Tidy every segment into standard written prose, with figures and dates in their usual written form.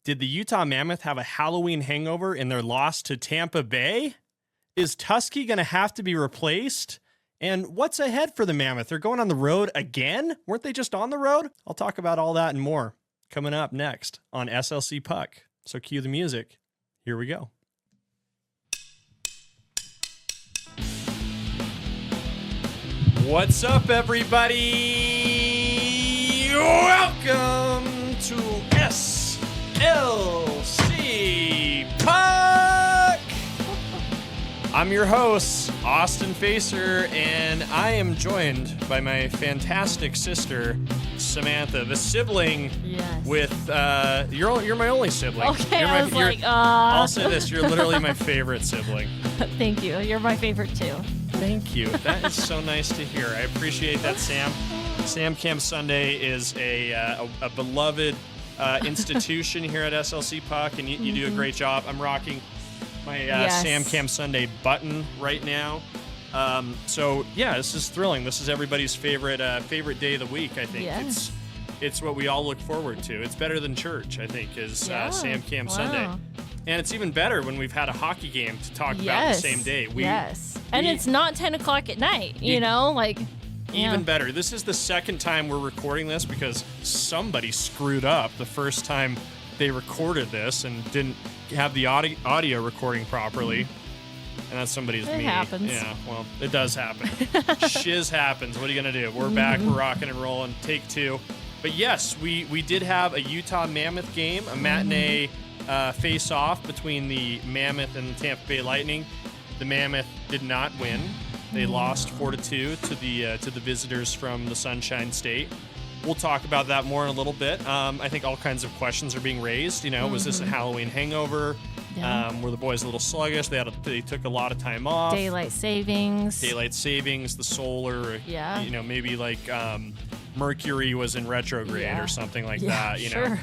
Did the Utah Mammoth have a Halloween hangover in their loss to Tampa Bay? Is Tusky going to have to be replaced? And what's ahead for the Mammoth? They're going on the road again? Weren't they just on the road? I'll talk about all that and more coming up next on SLC Puck. So cue the music. Here we go. What's up, everybody? Welcome to SLC Puck. I'm your host, Austin Facer, and I am joined by my fantastic sister, Samantha, the sibling with you're my only sibling. Okay, I'll say this: you're literally my favorite sibling. Thank you. You're my favorite too. Thank you. That is so nice to hear. I appreciate that, Sam. Sam Camp Sunday is a beloved institution here at SLC Puck, and you do a great job. I'm rocking my Sam Camp Sunday button right now. So yeah, this is thrilling. This is everybody's favorite day of the week. I think it's what we all look forward to. It's better than church, I think, is Sam Camp Sunday. And it's even better when we've had a hockey game to talk about the same day. And it's not 10 o'clock at night, Even better. This is the second time we're recording this because somebody screwed up the first time they recorded this and didn't have the audio recording properly. And that somebody's me. It happens. Yeah, well, it does happen. Shiz happens. What are you going to do? We're back. We're rocking and rolling. Take two. But yes, we did have a Utah Mammoth game, a matinee face-off between the Mammoth and the Tampa Bay Lightning. The Mammoth did not win. They lost 4-2 to the visitors from the Sunshine State. We'll talk about that more in a little bit. I think all kinds of questions are being raised. Was this a Halloween hangover? Yeah. Were the boys a little sluggish? They took a lot of time off. Daylight savings, the solar. Yeah. Maybe like Mercury was in retrograde or something like that. Sure.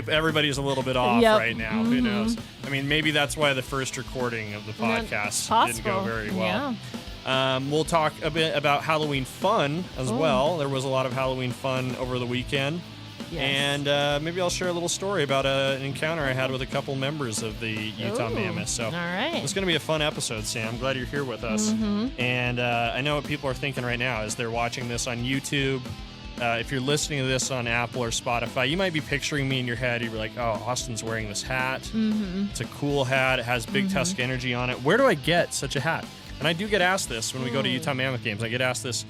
Everybody's a little bit off right now. Who knows? I mean, maybe that's why the first recording of the podcast didn't go very well. Yeah. We'll talk a bit about Halloween fun as well. There was a lot of Halloween fun over the weekend. Yes. And maybe I'll share a little story about an encounter I had with a couple members of the Utah Mammoth. So all right. It's going to be a fun episode, Sam. I'm glad you're here with us. And I know what people are thinking right now as they're watching this on YouTube. If you're listening to this on Apple or Spotify, you might be picturing me in your head. You're like, oh, Austin's wearing this hat. It's a cool hat. It has Big Tusk Energy on it. Where do I get such a hat? And I do get asked this when we go to Utah Mammoth games. I get asked this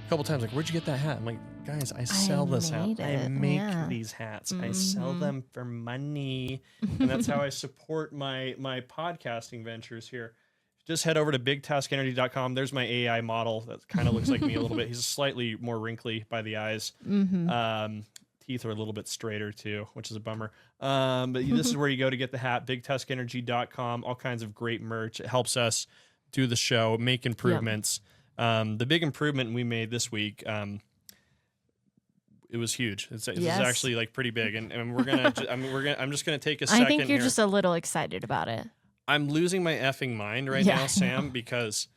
a couple times, like, where'd you get that hat? I'm like, guys, I sell this hat. I make these hats. I sell them for money. And that's how I support my podcasting ventures here. Just head over to bigtuskenergy.com. There's my AI model that kind of looks like me a little bit. He's slightly more wrinkly by the eyes. Teeth are a little bit straighter too, which is a bummer. But this is where you go to get the hat, bigtuskenergy.com. All kinds of great merch. It helps us do the show, make improvements. The big improvement we made this week, it was huge. It's actually like pretty big, and we're gonna. I'm just gonna take a second. I think you're here. just a little excited about it. I'm losing my effing mind right now, Sam, because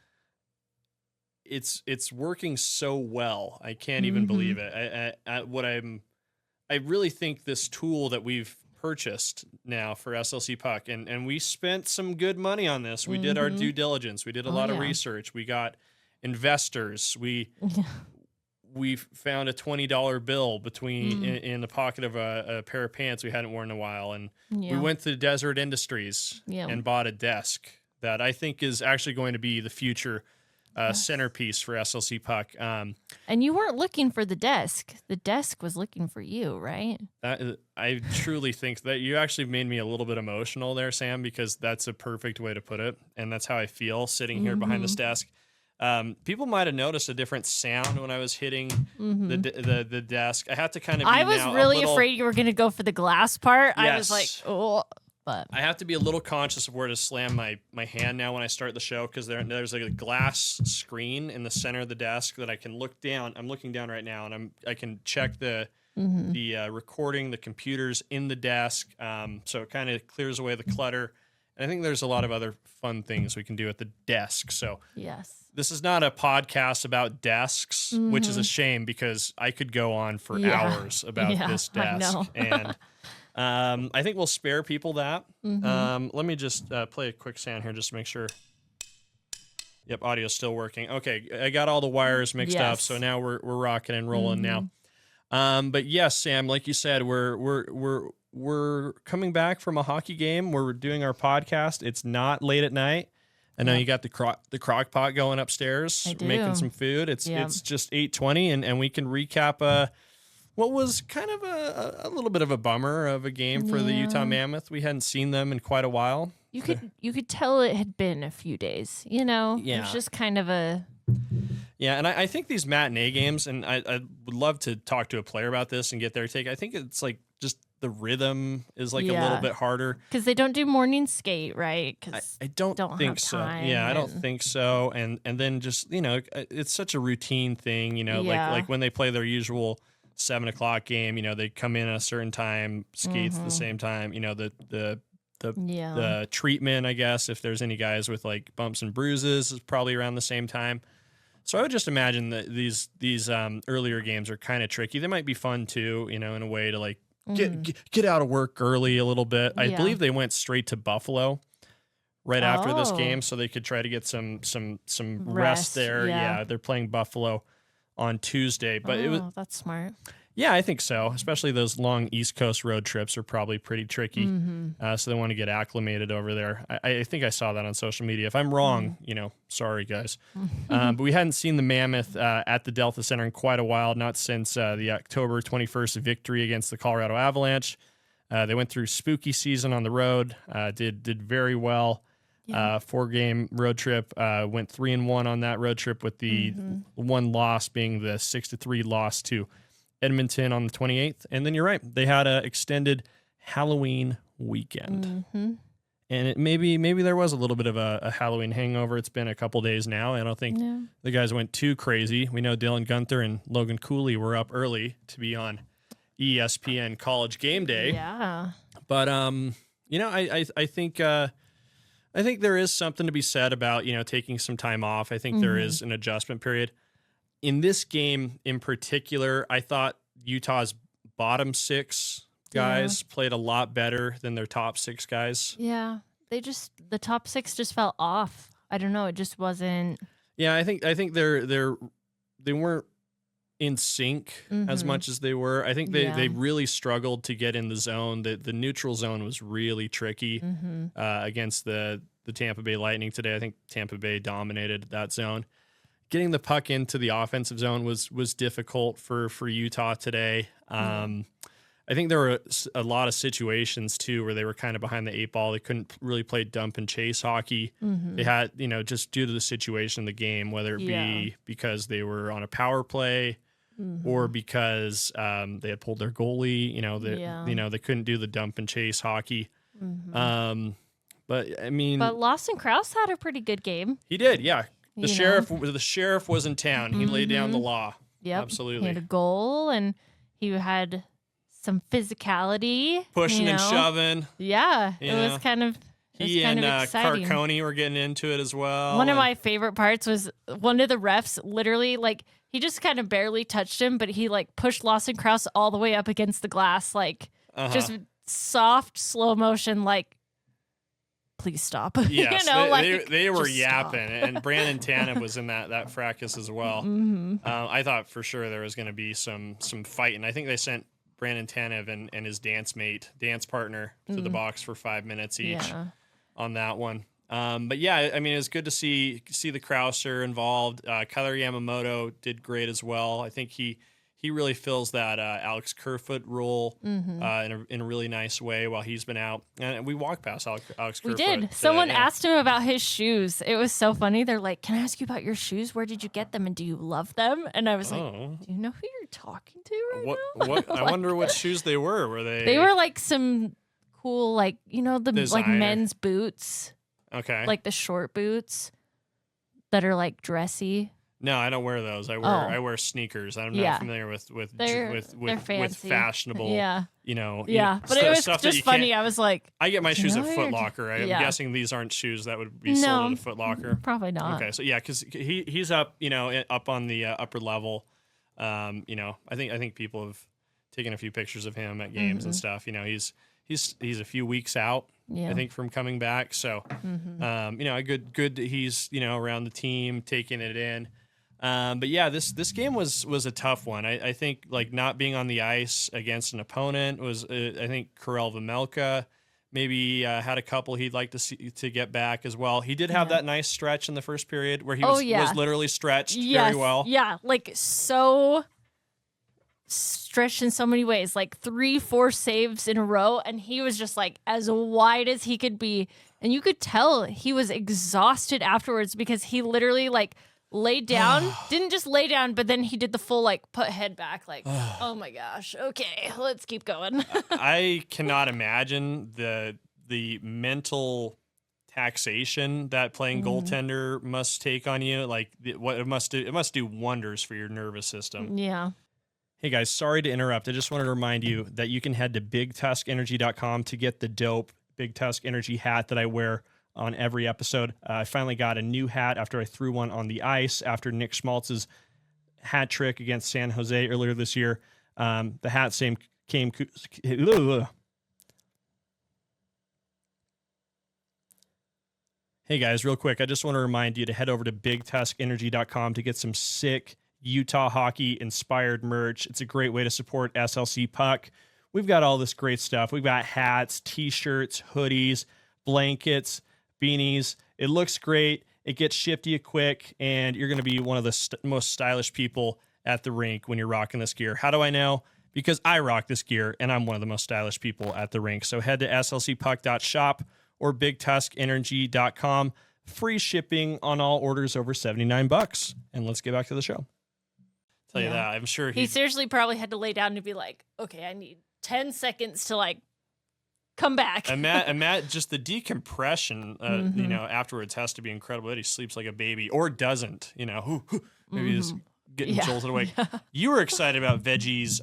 it's working so well. I can't even believe it. I really think this tool that we've purchased now for SLC Puck, and we spent some good money on this. We did our due diligence. We did a lot of research. We got investors. We found a $20 bill in the pocket of a pair of pants we hadn't worn in a while, and we went to Desert Industries and bought a desk that I think is actually going to be the future centerpiece for SLC Puck. And you weren't looking for the desk. The desk was looking for you, right? I truly think that you actually made me a little bit emotional there, Sam, because that's a perfect way to put it, and that's how I feel sitting here behind this desk. People might have noticed a different sound when I was hitting the desk. I had to kind of. I was really afraid you were going to go for the glass part. Yes. I was like, oh. But I have to be a little conscious of where to slam my hand now when I start the show, because there's like a glass screen in the center of the desk that I can look down. I'm looking down right now, and I can check the recording, the computers in the desk. So it kind of clears away the clutter. And I think there's a lot of other fun things we can do at the desk. So this is not a podcast about desks, which is a shame because I could go on for hours about this desk. And I think we'll spare people that. Mm-hmm. Let me just play a quick sound here just to make sure. Yep, audio's still working. Okay, I got all the wires mixed up, so now we're rocking and rolling now. But yes, Sam, like you said, we're coming back from a hockey game. We're doing our podcast. It's not late at night. I know you got the crock pot going upstairs, making some food. It's just 8:20, and we can recap what was kind of a little bit of a bummer of a game for the Utah Mammoth. We hadn't seen them in quite a while. You could tell it had been a few days, It was just kind of a... Yeah, and I think these matinee games, and I would love to talk to a player about this and get their take. I think it's like just the rhythm is like a little bit harder. Because they don't do morning skate, right? I don't think so. Yeah, I don't think so. And then just, it's such a routine thing, like when they play their usual 7 o'clock game, they come in at a certain time, skates at the same time, the treatment, I guess, if there's any guys with like bumps and bruises, is probably around the same time. So I would just imagine that these earlier games are kind of tricky. They might be fun too, in a way to like get out of work early a little bit. I believe they went straight to Buffalo right after this game, so they could try to get some rest there. Yeah, they're playing Buffalo on Tuesday, but that's smart. Yeah, I think so. Especially those long East Coast road trips are probably pretty tricky. So they want to get acclimated over there. I think I saw that on social media. If I'm wrong, sorry, guys. But we hadn't seen the Mammoth at the Delta Center in quite a while, not since the October 21st victory against the Colorado Avalanche. They went through spooky season on the road, did very well. 4-game road trip, went 3-1 on that road trip, with the one loss being the 6-3 loss to Edmonton on the 28th. And then you're right, they had an extended Halloween weekend. And maybe there was a little bit of a Halloween hangover. It's been a couple days now. I don't think the guys went too crazy. We know Dylan Guenther and Logan Cooley were up early to be on ESPN College Game Day. Yeah. But I think there is something to be said about, taking some time off. I think there is an adjustment period. In this game in particular, I thought Utah's bottom 6 guys played a lot better than their top 6 guys. Yeah, the top 6 just fell off. I don't know, it just wasn't. Yeah, I think they weren't in sync as much as they were. I think they really struggled to get in the zone. The neutral zone was really tricky against the Tampa Bay Lightning today. I think Tampa Bay dominated that zone. Getting the puck into the offensive zone was difficult for Utah today. I think there were a lot of situations too where they were kind of behind the 8 ball. They couldn't really play dump and chase hockey. They had, just due to the situation in the game, whether it be because they were on a power play or because they had pulled their goalie. They couldn't do the dump and chase hockey. But Lawson Krause had a pretty good game. He did, yeah. The sheriff was in town. He laid down the law. Yep. Absolutely. He had a goal, and he had some physicality. Pushing and shoving. Yeah. It was kind of He and exciting. Carcone were getting into it as well. One of my favorite parts was one of the refs literally, he just kind of barely touched him, but he, pushed Lawson Krause all the way up against the glass, just soft, slow motion, please stop. Yes, they were yapping, and Brandon Tanev was in that fracas as well. I thought for sure there was going to be some fighting. I think they sent Brandon Tanev and his dance partner to the box for 5 minutes each on that one. But yeah, I mean, it's good to see the Krauser involved. Kyler Yamamoto did great as well. I think he really fills that Alex Kerfoot role in a really nice way while he's been out. And we walked past Alex Kerfoot. We did. Today. Someone asked him about his shoes. It was so funny. They're like, "Can I ask you about your shoes? Where did you get them? And do you love them?" And I was like, "Do you know who you're talking to right now?" What? I wonder what shoes they were. Were they? They were some cool, the designer men's boots. Okay. The short boots that are dressy. No, I don't wear those. I wear sneakers. I'm not familiar with fashionable. Yeah. But it was just funny. I was like, I get my shoes at Foot Locker. I'm guessing these aren't shoes that would be sold at a Foot Locker. Probably not. Okay, so yeah, because he's up, up on the upper level. I think people have taking a few pictures of him at games and stuff. You know, he's a few weeks out, Yeah. I think, from coming back. So, you know, good that he's, you know, around the team, taking it in. But yeah, this game was a tough one. I think like not being on the ice against an opponent was, I think Karel Vejmelka maybe had a couple he'd like to see to get back as well. He did have that nice stretch in the first period where he was literally stretched very well. Yeah, like so stretched in so many ways, like 3-4 saves in a row, and he was just like as wide as he could be. And you could tell he was exhausted afterwards because he literally like laid down, didn't just lay down, but then he did the full like put head back, like, oh my gosh, okay, let's keep going. I cannot imagine the mental taxation that playing goaltender must take on you. Like what it must do. It must do wonders for your nervous system. Yeah. Hey guys, sorry to interrupt. I just wanted to remind you that you can head to BigTuskEnergy.com to get the dope Big Tusk Energy hat that I wear on every episode. I finally got a new hat after I threw one on the ice after Nick Schmaltz's hat trick against San Jose earlier this year. The hat came. Hey guys, real quick, I just want to remind you to head over to BigTuskEnergy.com to get some sick Utah hockey inspired merch. It's a great way to support SLC Puck. We've got all this great stuff. We've got hats, t-shirts, hoodies, blankets, beanies. It looks great. It gets shipped to you quick, and you're going to be one of the most stylish people at the rink when you're rocking this gear. How do I know? Because I rock this gear, and I'm one of the most stylish people at the rink. So head to slcpuck.shop or bigtuskenergy.com. Free shipping on all orders over $79. And let's get back to the show. Tell you that, I'm sure he seriously probably had to lay down to be like, okay, I need 10 seconds to like come back. And Matt, just the decompression, you know, afterwards has to be incredible. That he sleeps like a baby or doesn't, you know, maybe he's getting jolted awake. Yeah. You were excited about Veggie's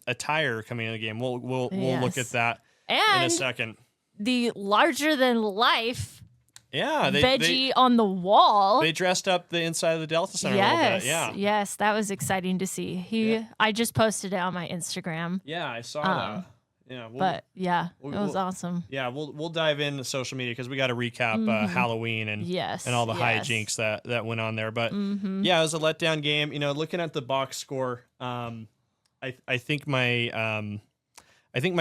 attire coming in the game. We'll look at that in a second. The larger than life. Yeah, Veggie on the wall. They dressed up the inside of the Delta Center a little bit. Yeah. Yes, that was exciting to see. I just posted it on my Instagram. Yeah, I saw that. Yeah, it was awesome. Yeah, we'll dive into social media because we got to recap Halloween and all the hijinks that went on there. But yeah, it was a letdown game. You know, looking at the box score, I think my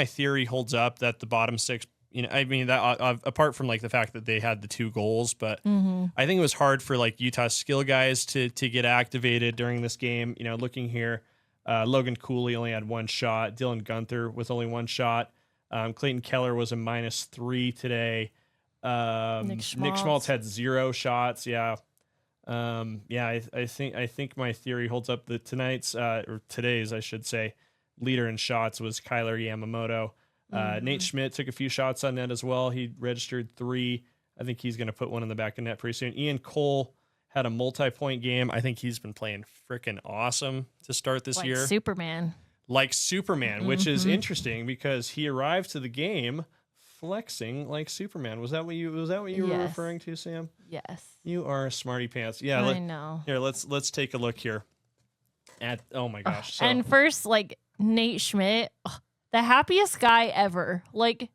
theory holds up that the bottom six. You know, I mean, that apart from like the fact that they had the 2 goals, but I think it was hard for like Utah's skill guys to get activated during this game. You know, looking here, Logan Cooley only had 1 shot. Dylan Gunther with only 1 shot. Clayton Keller was a -3 today. Nick Schmaltz had 0 shots. Yeah. I think my theory holds up. That today's, I should say, leader in shots was Kyler Yamamoto. Nate Schmidt took a few shots on net as well. He registered 3. I think he's going to put one in the back of net pretty soon. Ian Cole had a multi-point game. I think he's been playing freaking awesome to start this year. Like Superman, which is interesting because he arrived to the game flexing like Superman. Was that what you were referring to, Sam? Yes. You are a smarty pants. Yeah, I know. Here, let's take a look here. Oh my gosh. And first, like Nate Schmidt, the happiest guy ever. Like,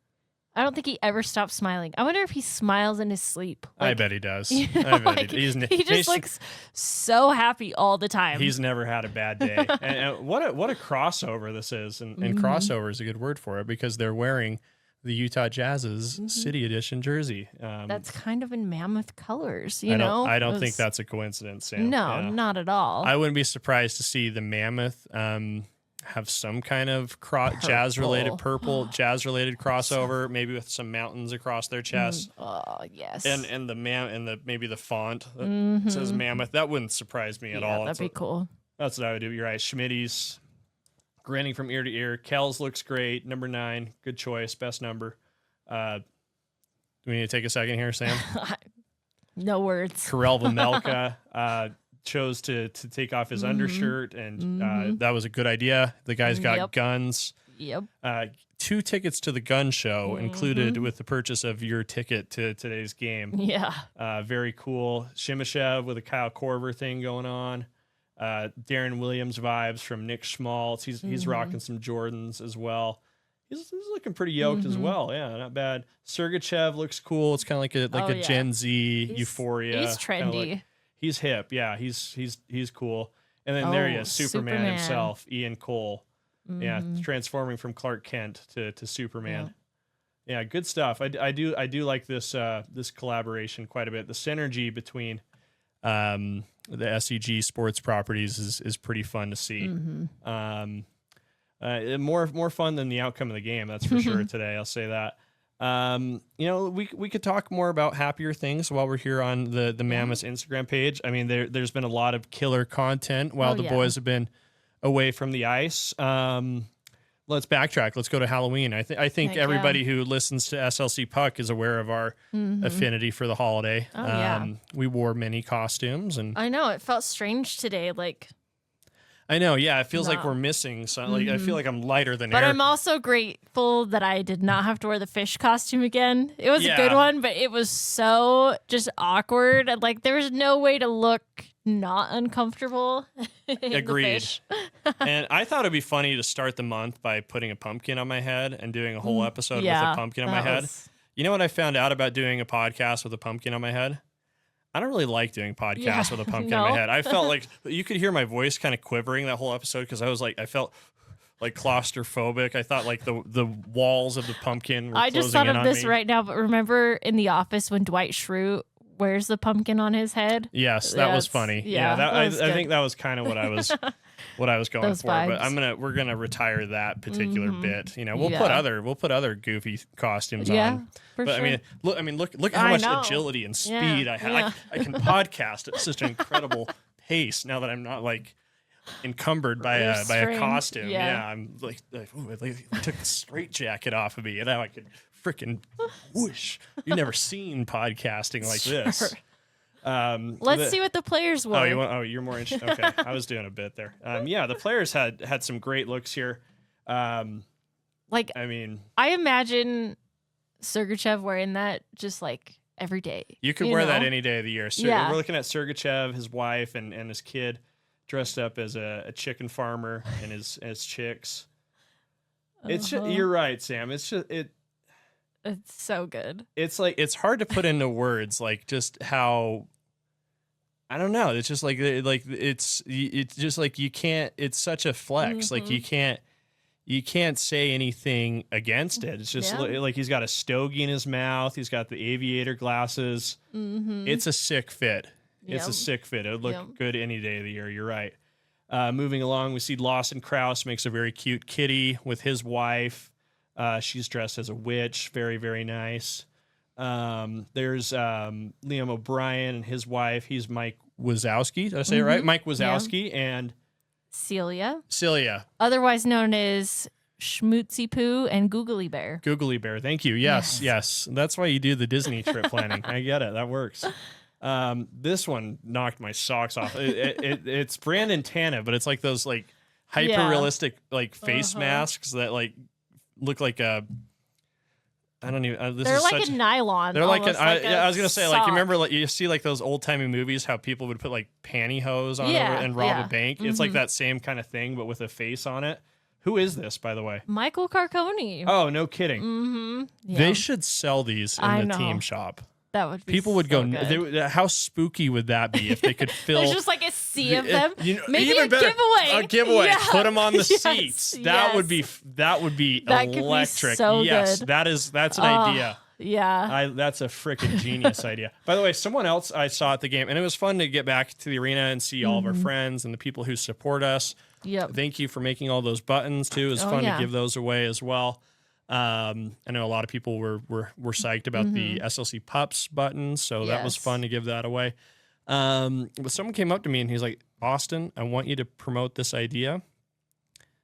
I don't think he ever stops smiling. I wonder if he smiles in his sleep. Like, I bet he does. You know, he just looks so happy all the time. He's never had a bad day. and what a crossover this is. And crossover is a good word for it because they're wearing the Utah Jazz's City Edition jersey. That's kind of in Mammoth colors, I don't think that's a coincidence, Sam. No, not at all. I wouldn't be surprised to see the Mammoth have some kind of jazz-related crossover, maybe with some mountains across their chest. Oh yes, and maybe the font that says Mammoth. That wouldn't surprise me at all. That'd be cool. That's what I would do. You're right. Schmitty's grinning from ear to ear. Kells looks great. Number 9, good choice, best number. Do we need to take a second here, Sam? No words. Karel Vejmelka chose to take off his undershirt, and that was a good idea. The guy's got guns. Yep. 2 tickets to the gun show included with the purchase of your ticket to today's game. Yeah. Very cool. Shimashev with a Kyle Korver thing going on. Darren Williams vibes from Nick Schmaltz. He's rocking some Jordans as well. He's looking pretty yoked as well. Yeah, not bad. Sergachev looks cool. It's kind of like a Gen Z Euphoria. He's trendy. He's hip. Yeah, he's cool. And then there he is, Superman himself, Ian Cole. Yeah, transforming from Clark Kent to Superman. Yeah, good stuff. I do like this this collaboration quite a bit. The synergy between the SEG sports properties is pretty fun to see. More fun than the outcome of the game, that's for sure today. I'll say that. We could talk more about happier things while we're here on the Mammoth Instagram page. I mean, there's been a lot of killer content while the boys have been away from the ice. Let's backtrack. Let's go to Halloween. I think everybody who listens to SLC Puck is aware of our affinity for the holiday. We wore many costumes, and I know it felt strange today. I know, yeah. It feels like we're missing something. I feel like I'm lighter than air. But I'm also grateful that I did not have to wear the fish costume again. It was a good one, but it was so just awkward. And there was no way to look not uncomfortable. Agreed. And I thought it'd be funny to start the month by putting a pumpkin on my head and doing a whole episode with a pumpkin on my head. You know what I found out about doing a podcast with a pumpkin on my head? I don't really like doing podcasts with a pumpkin in my head. I felt like you could hear my voice kind of quivering that whole episode because I felt like claustrophobic. I thought like the walls of the pumpkin were I just closing thought in of on this me. right now, but remember in The Office when Dwight Schrute wears the pumpkin on his head? Yes, that was funny. I think that was kind of what I was going Those for. vibes. But we're gonna retire that particular bit. We'll put other goofy costumes on. For but sure. look at how much agility and speed I have. Yeah. I can podcast at such an incredible pace now that I'm not encumbered by a costume. Yeah, I'm I took the straitjacket off of me, and now I could freaking whoosh. You've never seen podcasting like this. Let's see what the players were. You're more interested. Okay, I was doing a bit there. The players had some great looks here. I imagine Sergachev wearing that just every day. You could wear that any day of the year. So we're looking at Sergachev, his wife, and his kid dressed up as a chicken farmer and his chicks. It's you're right, Sam. It's so good. It's hard to put into words just how, I don't know. It's just it's just you can't. It's such a flex. You can't say anything against it. It's just he's got a stogie in his mouth. He's got the aviator glasses. It's a sick fit. It's a sick fit. It would look good any day of the year. You're right. Moving along, we see Lawson Krause makes a very cute kitty with his wife. She's dressed as a witch. Very, very nice. There's Liam O'Brien and his wife. He's Mike Wazowski. Did I say it right? Mike Wazowski and Celia, otherwise known as Schmootsy Poo and Googly Bear. Googly Bear. Thank you. Yes. That's why you do the Disney trip planning. I get it. That works. This one knocked my socks off. It's Brandon Tanev, but it's those hyper realistic face masks that look like a. I don't even. They're a nylon. They're I was gonna say sock. you remember you see those old timey movies how people would put pantyhose on over and rob a bank. It's that same kind of thing but with a face on it. Who is this, by the way? Michael Carcone. Oh, no kidding. They should sell these in the team shop. That would be people would so go. good. How spooky would that be if they could fill? There's just a sea of them. Maybe even a better, giveaway. A giveaway. Yeah. Put them on the seats. That would be electric. So yes, good. that's an idea. Yeah. That's a freaking genius idea. By the way, someone else I saw at the game, and it was fun to get back to the arena and see all of our friends and the people who support us. Yep. Thank you for making all those buttons too. It was fun to give those away as well. I know a lot of people were psyched about the SLC Pups buttons, so that was fun to give that away. But someone came up to me and he's like, Austin, I want you to promote this idea.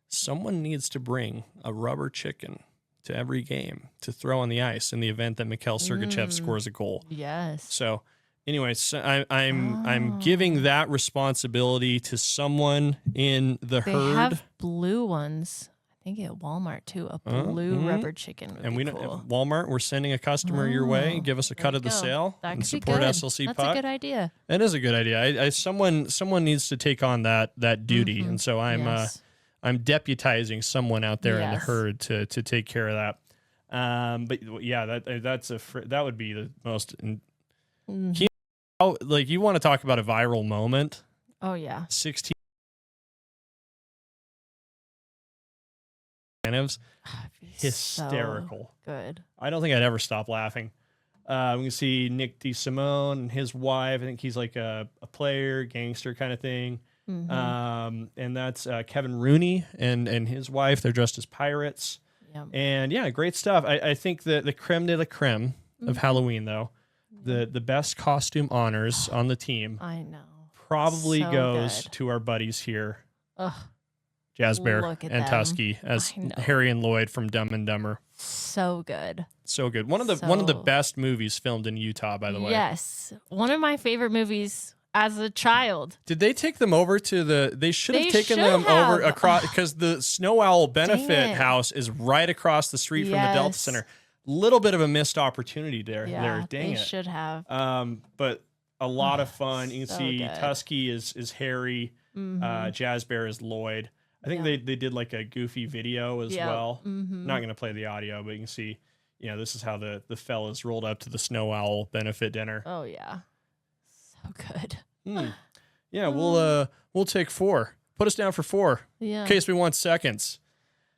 Someone needs to bring a rubber chicken to every game to throw on the ice in the event that Mikhail Sergachev scores a goal. Yes. So anyway, I'm giving that responsibility to someone in the herd. They have blue ones. think at Walmart too, a blue rubber chicken would and be we cool. don't Walmart. We're sending a customer your way. Give us a cut of the sale That and could be support good. SLC That's Puck. a good idea. It is a good idea. Someone needs to take on that duty, and so I'm deputizing someone out there in the herd to take care of that. But yeah, that would be the most. Like, you want to talk about a viral moment? Oh yeah, 16 hysterical. So good. I don't think I'd ever stop laughing. We can see Nick DeSimone and his wife. I think he's like a player, gangster kind of thing. And that's Kevin Rooney and his wife. They're dressed as pirates. Yep. And yeah, great stuff. I think the creme de la creme of Halloween, though, the best costume honors on the team, I know, probably so goes good. to our buddies here. Ugh. Jazz Bear Look at and them. Tusky as Harry and Lloyd from Dumb and Dumber. So good. So good. One of the best movies filmed in Utah, by the way. Yes. One of my favorite movies as a child. Did they take them over to they should have taken them over across, because the Snow Owl benefit house is right across the street from the Delta Center. Little bit of a missed opportunity there. Yeah, Dang it. They should have. But a lot of fun. You can So see good. Tusky is Harry, Jazz Bear is Lloyd. I think they did like a goofy video as well. Not going to play the audio, but you can see, this is how the fellas rolled up to the Snow Owl benefit dinner. Oh yeah, so good. Yeah, we'll take 4. Put us down for 4. Yeah. In case we want seconds.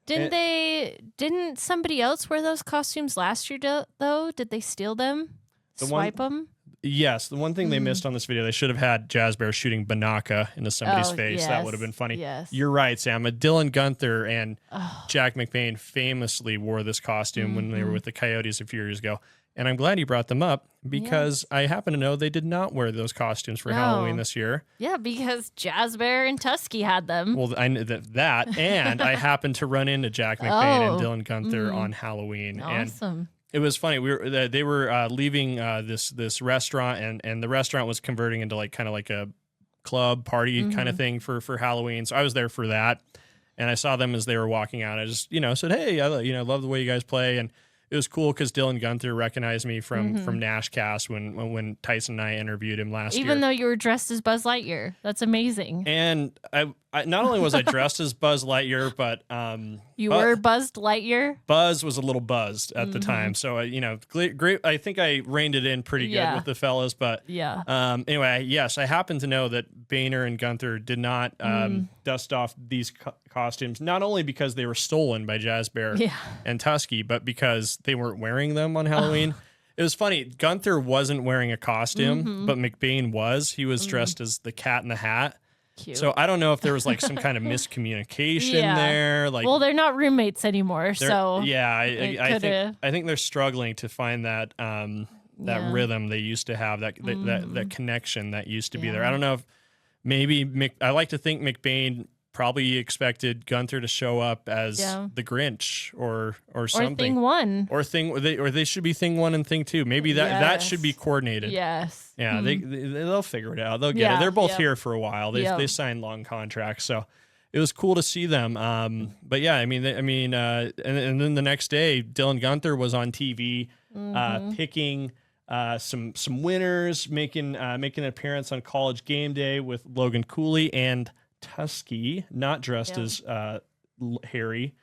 Didn't somebody else wear those costumes last year though? Did they steal them? Swipe them? Yes, the one thing they missed on this video, they should have had Jazz Bear shooting Banaka into somebody's face. That would have been funny. Yes. You're right, Sam. Dylan Gunther and Jack McBain famously wore this costume when they were with the Coyotes a few years ago. And I'm glad you brought them up, because I happen to know they did not wear those costumes for Halloween this year. Yeah, because Jazz Bear and Tusky had them. Well, I knew that, and I happened to run into Jack McBain and Dylan Gunther on Halloween. Awesome. And it was funny. They were leaving this restaurant, and the restaurant was converting into kind of like a club party kind of thing for Halloween. So I was there for that, and I saw them as they were walking out. I just said, "Hey, I love the way you guys play," and it was cool because Dylan Gunther recognized me from Nashcast when Tyson and I interviewed him last year. Even though you were dressed as Buzz Lightyear, that's amazing. And I not only was I dressed as Buzz Lightyear, but you were Buzzed Lightyear. Buzz was a little buzzed at the time, so great. I think I reined it in pretty good with the fellas. But anyway, yes, I happen to know that Boehner and Gunther did not dust off these costumes, not only because they were stolen by Jazz Bear and Tusky, but because they weren't wearing them on Halloween. It was funny. Gunther wasn't wearing a costume, but McBain was. He was dressed as the Cat in the Hat. Cute. So I don't know if there was some kind of miscommunication there. Well, they're not roommates anymore, so I think they're struggling to find that rhythm they used to have, that connection that used to be there. I don't know if maybe I like to think McBain probably expected Gunther to show up as the Grinch or something. Or Thing 1. Or they should be Thing 1 and Thing 2. Maybe that should be coordinated. Yes. Yeah, they'll figure it out. They'll get it. They're both here for a while. They signed long contracts, so it was cool to see them. But yeah, and then the next day, Dylan Gunther was on TV picking some winners, making an appearance on College Game Day with Logan Cooley and Tusky, not dressed as Harry.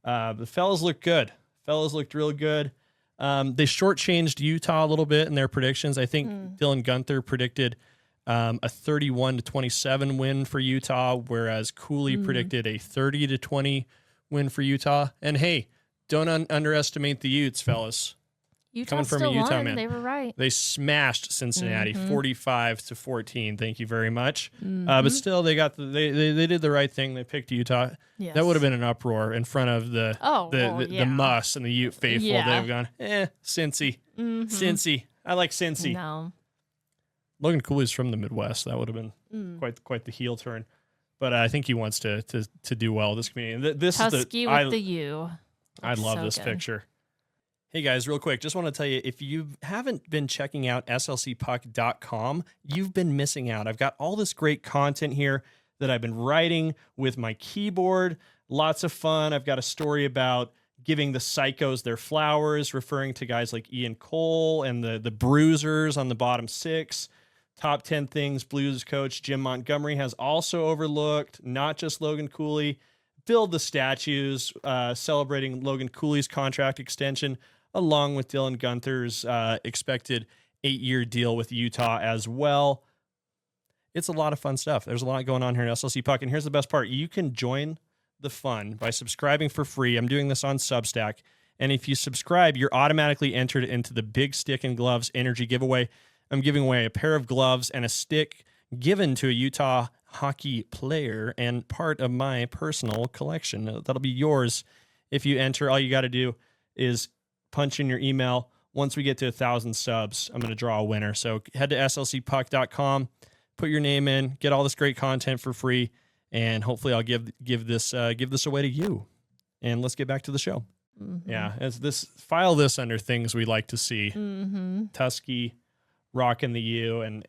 The fellas looked good. Fellas looked real good. They shortchanged Utah a little bit in their predictions. I think Dylan Gunther predicted a 31-27 win for Utah, whereas Cooley predicted a 30-20 win for Utah. And hey, don't underestimate the Utes, fellas. Coming from a Utah man. They were right. They smashed Cincinnati 45-14. Thank you very much. But still, they did the right thing. They picked Utah. Yes. That would have been an uproar in front of the Muss and the Ute faithful. Yeah. They've gone, Cincy, Cincy. I like Cincy. No. Logan Cooley's from the Midwest. That would have been quite the heel turn. But I think he wants to do well in this community. This Tusky with the U. I love this picture. Hey guys, real quick, just want to tell you, if you haven't been checking out slcpuck.com, you've been missing out. I've got all this great content here that I've been writing with my keyboard, Lots of fun. I've got a story about giving the psychos their flowers, referring to guys like Ian Cole and the bruisers on the bottom 6. Top 10 things Blues coach Jim Montgomery has also overlooked, not just Logan Cooley. Build the statues, celebrating Logan Cooley's contract extension, along with Dylan Guenther's expected 8-year deal with Utah as well. It's a lot of fun stuff. There's a lot going on here in SLC Puck. And here's the best part. You can join the fun by subscribing for free. I'm doing this on Substack. And if you subscribe, you're automatically entered into the Big Stick and Gloves Energy giveaway. I'm giving away a pair of gloves and a stick given to a Utah hockey player and part of my personal collection. That'll be yours if you enter. All you got to do is punch in your email. Once we get to 1,000 subs, I'm going to draw a winner. So head to slcpuck.com, put your name in, get all this great content for free, and hopefully I'll give this away to you. And let's get back to the show. Mm-hmm. Yeah, file this under things we like to see. Mm-hmm. Tusky rocking the U, and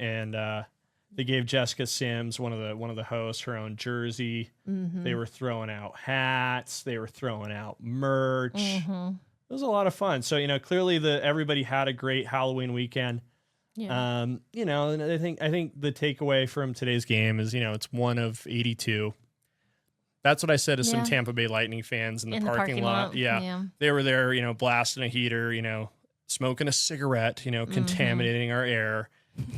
they gave Jessica Sims, one of the hosts, her own jersey. Mm-hmm. They were throwing out hats. They were throwing out merch. Mm-hmm. It was a lot of fun. So clearly everybody had a great Halloween weekend. Yeah. And I think the takeaway from today's game is it's one of 82. That's what I said to some Tampa Bay Lightning fans in the parking lot. Yeah. They were there, blasting a heater, smoking a cigarette, contaminating our air.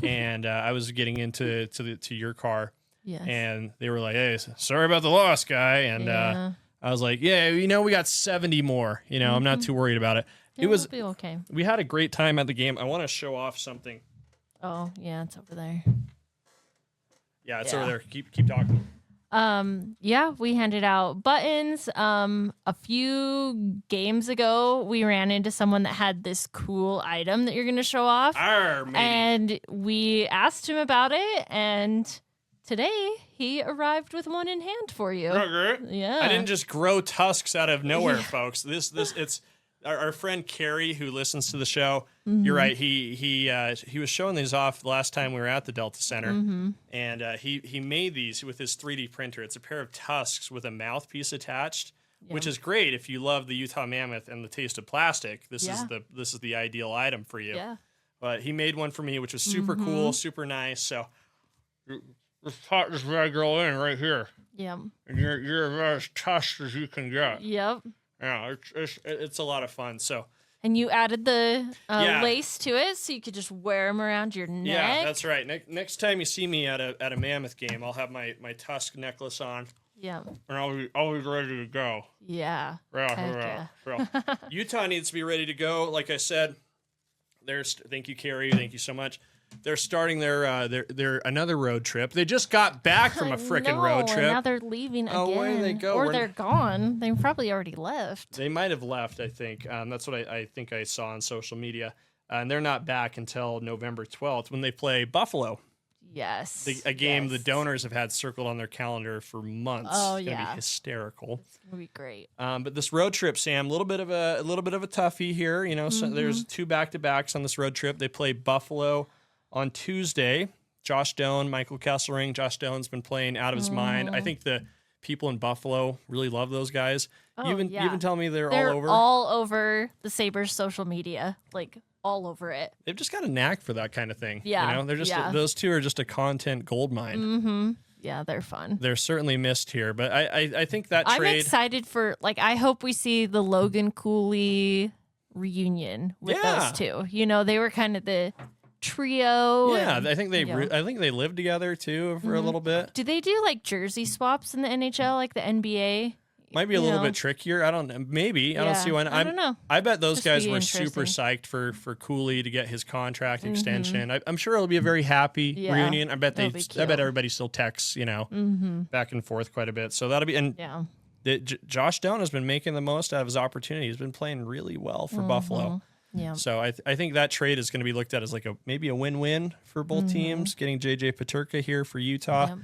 And I was getting into your car. Yes. And they were like, "Hey, sorry about the loss, guy." And I was like, "Yeah, we got 70 more. I'm not too worried about it." It was be okay. We had a great time at the game. I want to show off something. Oh, yeah, it's over there. Yeah, it's over there. Keep talking. We handed out buttons. A few games ago, we ran into someone that had this cool item that you're going to show off. And we asked him about it, and today he arrived with one in hand for you. Okay. Yeah. I didn't just grow tusks out of nowhere, folks. It's our friend Carrie who listens to the show. Mm-hmm. You're right. He was showing these off last time we were at the Delta Center, and he made these with his 3D printer. It's a pair of tusks with a mouthpiece attached, which is great if you love the Utah Mammoth and the taste of plastic. This is the ideal item for you. Yeah. But he made one for me, which was super cool, super nice. So just pop this bad girl in right here. Yep. And you're as tusked as you can get. Yep. Yeah, it's a lot of fun. So, and you added the lace to it, so you could just wear them around your neck. Yeah, that's right. Next time you see me at a Mammoth game, I'll have my tusk necklace on. Yeah, and I'll be ready to go. Yeah. So, Utah needs to be ready to go. Like I said, thank you, Carrie. Thank you so much. They're starting their another road trip. They just got back from a frickin' road trip. Now they're leaving again. Oh, where do they go? Or they're gone. They probably already left. They might have left, I think. That's what I think I saw on social media. And they're not back until November 12th when they play Buffalo. Yes. A game the donors have had circled on their calendar for months. Oh, it's gonna be hysterical. It's gonna be great. But this road trip, Sam, a little bit of a toughie here. So there's 2 back-to-backs on this road trip. They play Buffalo on Tuesday. Josh Doan, Michael Kesselring. Josh Doan's been playing out of his mind. I think the people in Buffalo really love those guys. You even tell me they're all over the Sabres social media, like all over it. They've just got a knack for that kind of thing. Yeah, they're just those two are just a content goldmine. Mm-hmm. Yeah, they're fun. They're certainly missed here, but I think that trade. I'm excited for I hope we see the Logan Cooley reunion with those two. They were kind of the trio. Yeah, I think they lived together too for a little bit. Do they do jersey swaps in the NHL like the NBA? Might be a little bit trickier. I don't know. Maybe. I don't see why. I don't know. I bet those guys were super psyched for Cooley to get his contract extension. I'm sure it'll be a very happy reunion. I bet everybody still texts, back and forth quite a bit. So that'll be Josh Doan has been making the most out of his opportunity. He's been playing really well for Buffalo. Yeah. So I think that trade is going to be looked at as maybe a win-win for both teams. Getting JJ Peterka here for Utah,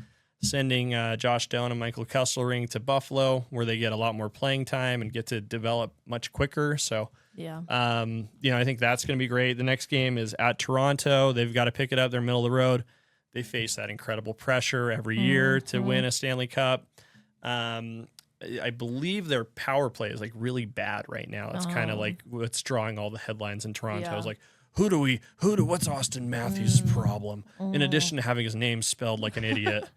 sending Josh Doan and Michael Kesselring to Buffalo, where they get a lot more playing time and get to develop much quicker. So I think that's going to be great. The next game is at Toronto. They've got to pick it up. They're middle of the road. They face that incredible pressure every year to win a Stanley Cup. I believe their power play is like really bad right now. It's kind of like what's drawing all the headlines in Toronto. Yeah. It's like, what's Austin Matthews' problem? In addition to having his name spelled like an idiot.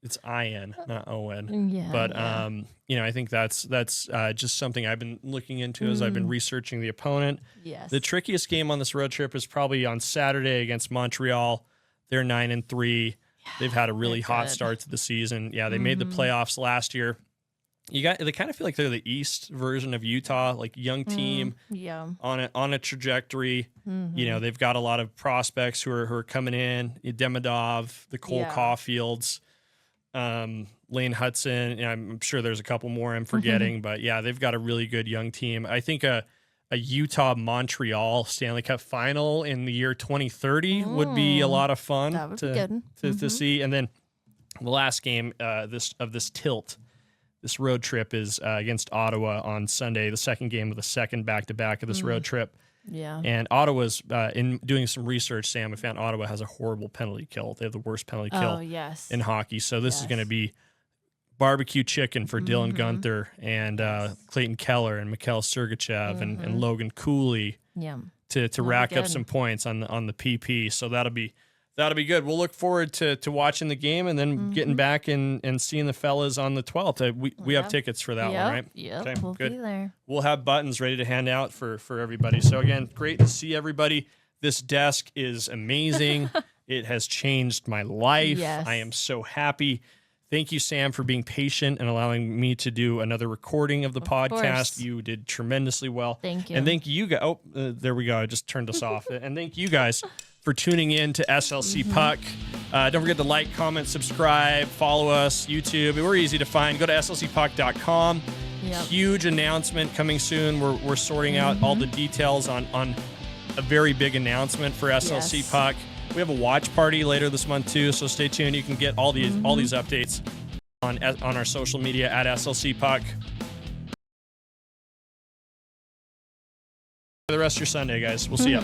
It's I-N, not O-N. Yeah, but, you know, I think that's just something I've been looking into as I've been researching the opponent. Yes. The trickiest game on this road trip is probably on Saturday against Montreal. They're 9-3. Yeah, they've had a really hot start to the season. Yeah, they made the playoffs last year. They kind of feel like they're the East version of Utah, like young team on a trajectory. You know, they've got a lot of prospects who are coming in. Demidov, the Cole Caulfields, Lane Hudson. And I'm sure there's a couple more I'm forgetting, but yeah, they've got a really good young team. I think a Utah Montreal Stanley Cup final in the year 2030 would be a lot of fun to see. And then the last game this tilt. This road trip is against Ottawa on Sunday, the second game of the second back-to-back of this road trip. Yeah. And Ottawa's, in doing some research, Sam, I found Ottawa has a horrible penalty kill. They have the worst penalty kill in hockey. So this is going to be barbecue chicken for Dylan Guenther and Clayton Keller and Mikhail Sergachev and Logan Cooley to rack up some points on the PP. So that'll be good. We'll look forward to watching the game and then getting back and seeing the fellas on the 12th. We have tickets for that one, right? Yep. Okay, we'll good. be there. We'll have buttons ready to hand out for everybody. So again, great to see everybody. This desk is amazing. It has changed my life. Yes. I am so happy. Thank you, Sam, for being patient and allowing me to do another recording of the podcast. Course. You did tremendously well. Thank you. And thank you guys. Oh, there we go. I just turned us off. And thank you guys for tuning in to SLC Puck. Don't forget to like, comment, subscribe, follow us, YouTube. We're easy to find. Go to slcpuck.com. Yep. Huge announcement coming soon. We're sorting out all the details on a very big announcement for SLC Puck. We have a watch party later this month too, so stay tuned. You can get all these updates on our social media at SLC Puck. For the rest of your Sunday, guys. We'll see you.